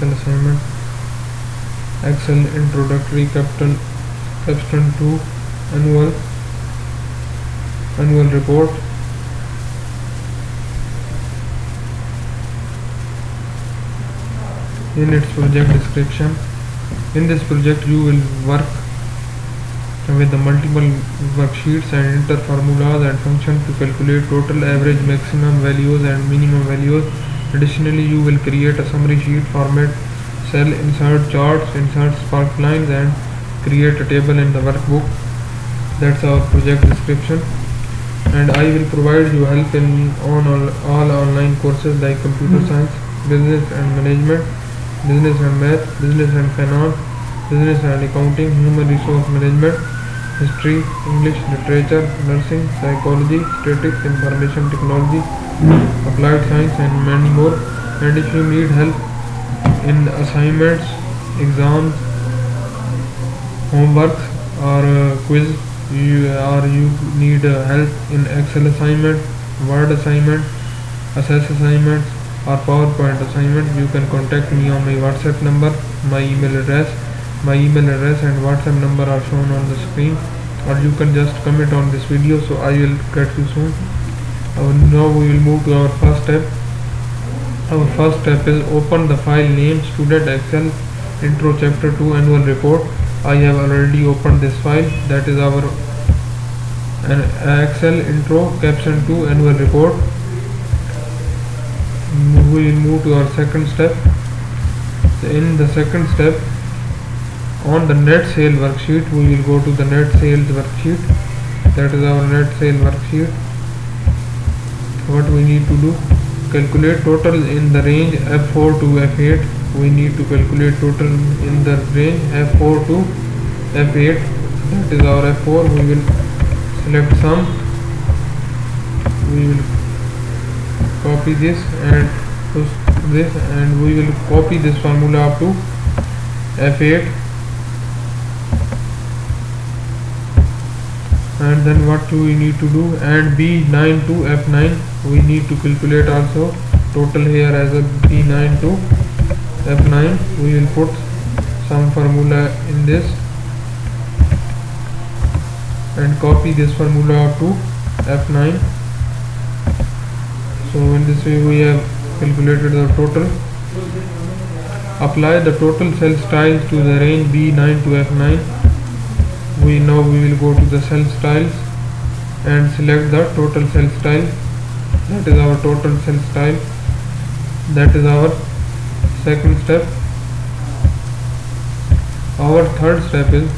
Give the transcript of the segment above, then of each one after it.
Excel assignment, Excel Introductory Capstone2 Annual Report. In its project description, in this project you will work with the multiple worksheets and enter formulas and functions to calculate total, average, maximum values and minimum values. Additionally, you will create a summary sheet, format cell, insert charts, insert spark lines and create a table in the workbook. That's our project description, and I will provide you help in all online courses like computer science, business and management, business and math, business and finance, business and accounting, human resource management, history, English, literature, nursing, psychology, statistics, information technology, applied science and many more. And if you need help in assignments, exams, homeworks or quiz, you need help in Excel assignment, Word assignment, assess assignments or PowerPoint assignment, you can contact me on my WhatsApp number. My email address and WhatsApp number are shown on the screen, or you can just comment on this video, so I will get you soon. Now we will move to our first step. Our first step is open the file name Student Excel Intro Chapter 2 Annual Report. I have already opened this file. That is our Excel Intro Capstone2 Annual Report. We will move to our second step. In the second step, on the net sale worksheet, we will go to the net sales worksheet. That is our net sale worksheet. What we need to do: calculate total in the range F4 to F8. We need to calculate total in the range F4 to F8. That is our F4. We will select sum. We will copy this and push this, and we will copy this formula up to F8. And then what do we need to do? And B9 to F9. We need to calculate also total here as a B9 to F9. We will put some formula in this and copy this formula up to F9. So in this way we have calculated the total. Apply the total cell styles to the range B9 to F9. We will go to the cell styles and select the total cell style. That is our total cell style. That is our second step. Our third step is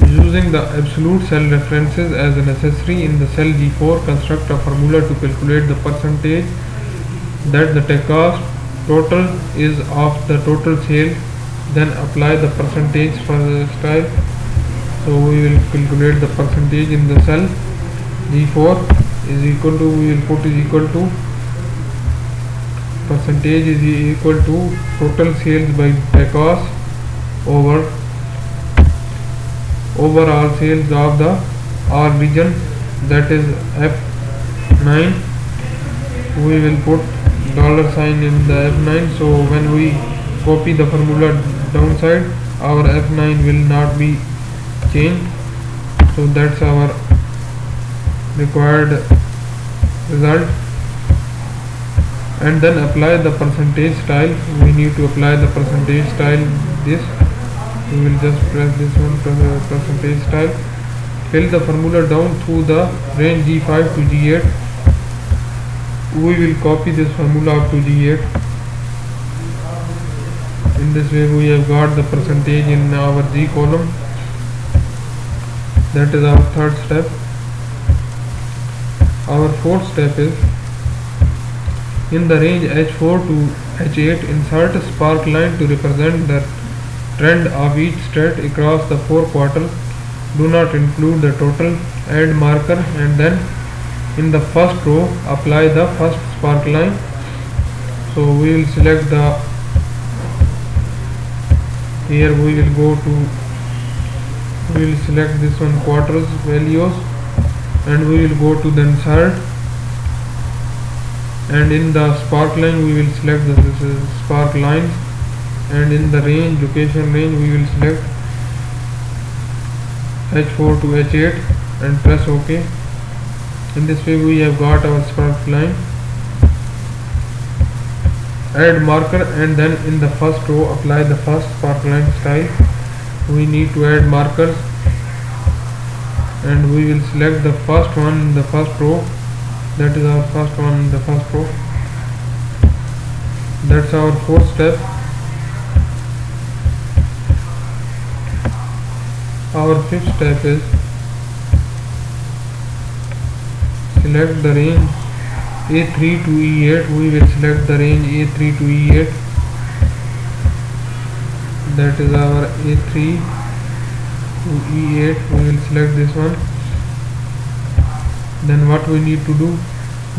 using the absolute cell references as a necessary in the cell G4. Construct a formula to calculate the percentage that the cost total is of the total sale. Then apply the percentage for the style. So we will calculate the percentage in the cell G4 is equal to, we will put is equal to, percentage is equal to total sales by cost over overall sales of the R region, that is F9. We will put $sign in the F9, so when we copy the formula downside, our F9 will not be changed. So that's our required result. And then apply the percentage style. We need to apply the percentage style. This we will just press this one, percentage style. Fill the formula down through the range G5 to G8. We will copy this formula up to G8. In this way we have got the percentage in our G column. That is our third step. Our fourth step is in the range H4 to H8, insert a spark line to represent the trend of each stat across the 4 quarters. Do not include the total. Add marker, and then in the first row apply the first spark line. So we will select the, here we will select this one, quarters values, and we will go to the insert and in the spark line we will select the spark lines, and in the range, location range, we will select H4 to H8 and press OK. In this way we have got our spark line. Add marker, and then in the first row apply the first spark line style. We need to add markers, and we will select the first one in the first row. That is our first one in the first row. That's our fourth step. Our fifth step is select the range A3 to E8. We will select the range A3 to E8. That is our A3 to E8. We will select this one. Then what we need to do?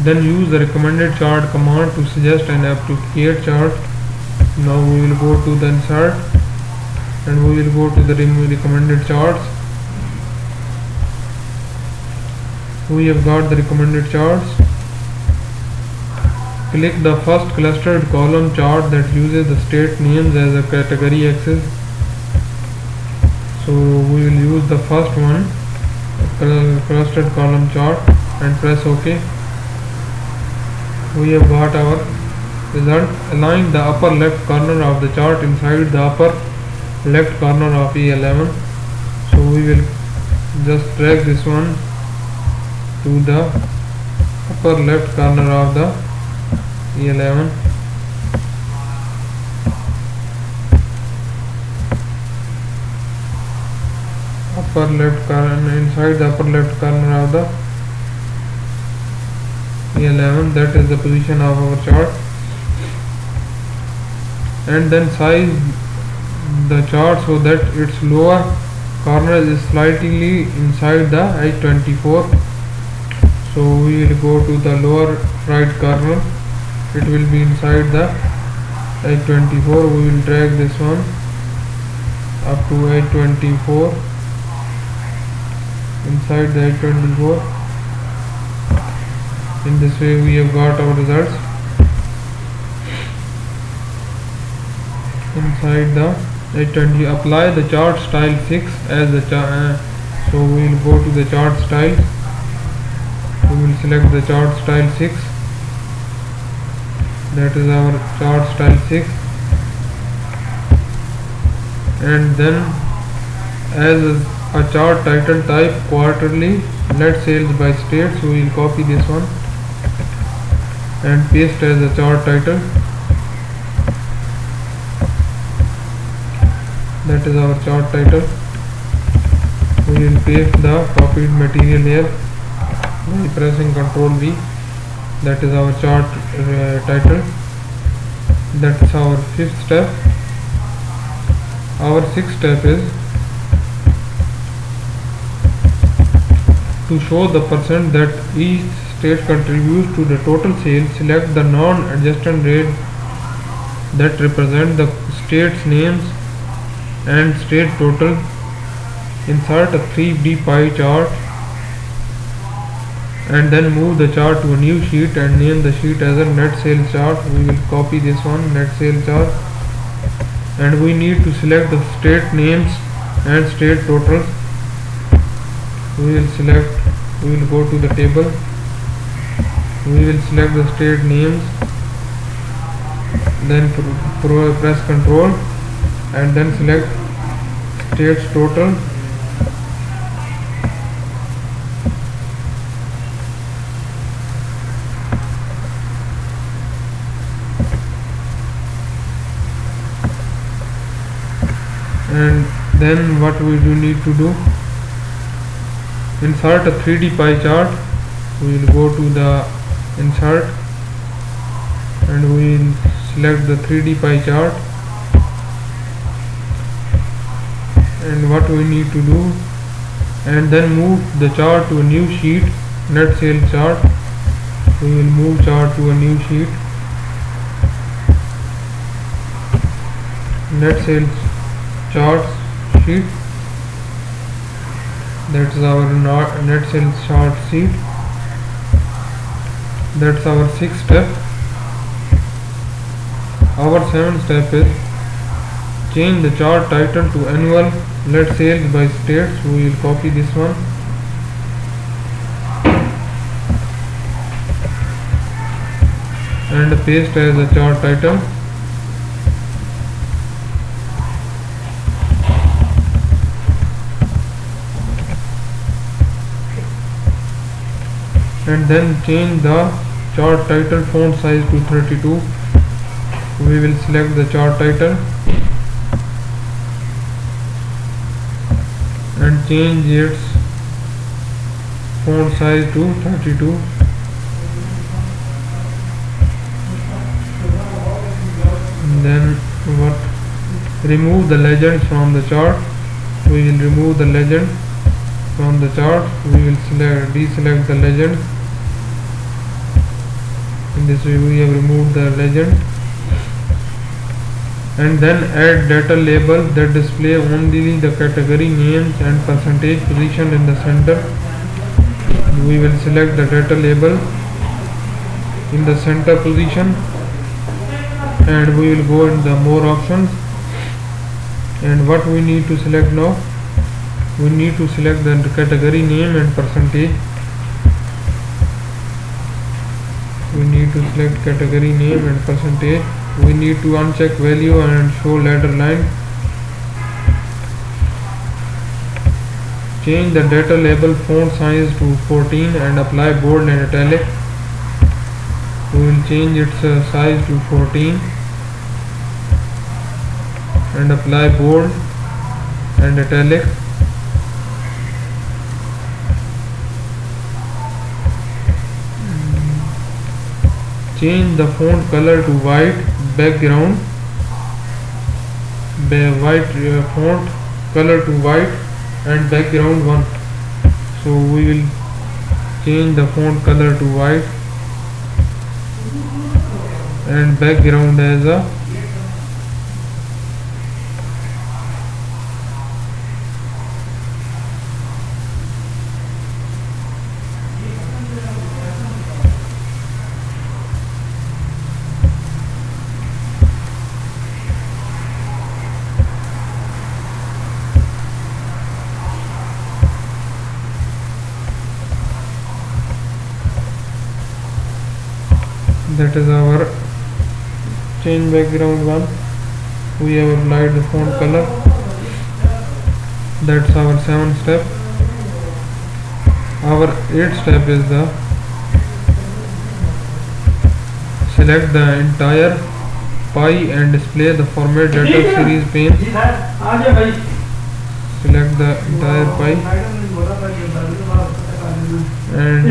Then use the recommended chart command to suggest an appropriate chart. Now we will go to the insert, and we will go to the recommended charts. We have got the recommended charts. Click the first clustered column chart that uses the state names as a category axis. So we will use the first one, clustered column chart, and press OK. We have got our result. Align the upper left corner of the chart inside the upper left corner of E11. So we will just drag this one to the upper left corner of the E11. Upper left corner, inside the upper left corner of the E11. That is the position of our chart. And then size the chart so that its lower corner is slightly inside the H24. So we will go to the lower right corner. It will be inside the H24. We will drag this one up to H24, inside the H24. In this way we have got our results inside the H20. Apply the chart style 6 as the so we will go to the chart style. We will select the chart style 6. That is our chart style 6. And then as a chart title type quarterly net sales by state, so we will copy this one and paste as a chart title. That is our chart title. We will paste the copied material here by pressing Ctrl V. That is our chart title. That's our fifth step. Our sixth step is to show the percent that each state contributes to the total sales. Select the non-adjusted rate that represent the state's names and state total. Insert a 3D pie chart and then move the chart to a new sheet and name the sheet as a net sales chart. We will copy this one, net sales chart, and we need to select the state names and state totals. We will go to the table. We will select the state names, then press Ctrl and then select states total. And then what we do need to do, insert a 3D pie chart. We will go to the insert and we will select the 3D pie chart. And what we need to do, and then move the chart to a new sheet, net sales chart. We will move chart to a new sheet, net sales charts sheet. That is our net sales chart sheet. That's our 6th step. Our 7th step is change the chart title to annual. Let sales by state. So we will copy this one and paste as a chart title. And then change the chart title font size to 32. We will select the chart title and change its font size to 32. And then remove the legends from the chart. We will remove the legend from the chart. We will deselect the legend. In this way we have removed the legend. And then add data label that display only the category names and percentage position in the center. We will select the data label in the center position and we will go in the more options. And what we need to select now, we need to select the category name and percentage. We need to select category name and percentage. We need to uncheck value and show ladder line. Change the data label font size to 14 and apply bold and italic. We will change its size to 14 and apply bold and italic. Change the font color to white background, font color to white and background 1. So we will change the font color to white and background as a that is our change background 1. We have applied the font color. That's our 7th step. Our 8th step is the select the entire pie and display the format data series pane. Select the entire pie and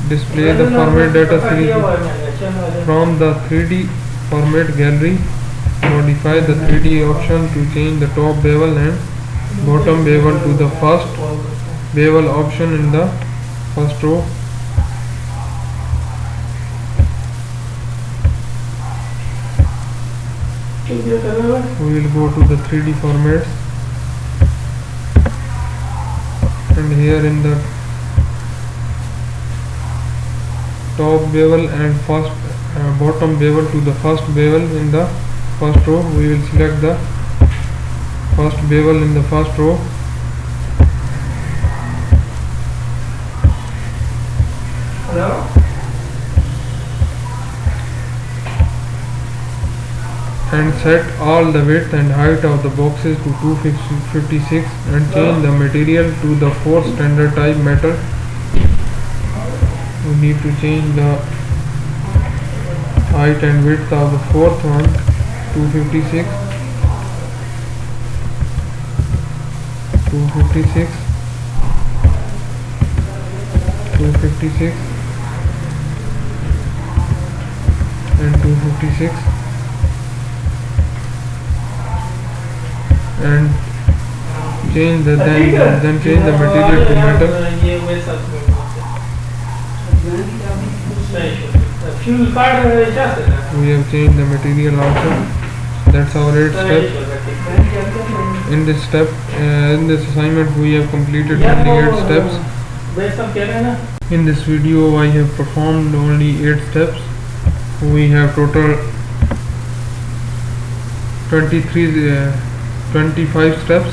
display the format data series from the 3D format gallery. Modify the 3D option to change the top bevel and bottom bevel to the first bevel option in the first row. We will go to the 3D formats and here in the top bevel and first bottom bevel to the first bevel in the first row. We will select the first bevel in the first row and set all the width and height of the boxes to 256 and change the material to the 4th standard type metal. We need to change the height and width of the 4th one, 256, 256, 256 and 256 and change the then change the material to metal. We have changed the material also. That's our 8th step. In this assignment we have completed only 8 steps. In this video I have performed only 8 steps. We have total 25 steps.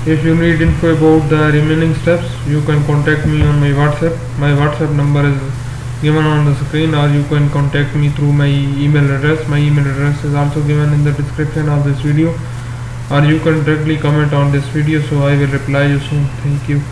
If you need info about the remaining steps, you can contact me on my WhatsApp. My WhatsApp number is given on the screen, or you can contact me through my email address. My email address is also given in the description of this video, or you can directly comment on this video, so I will reply you soon. Thank you.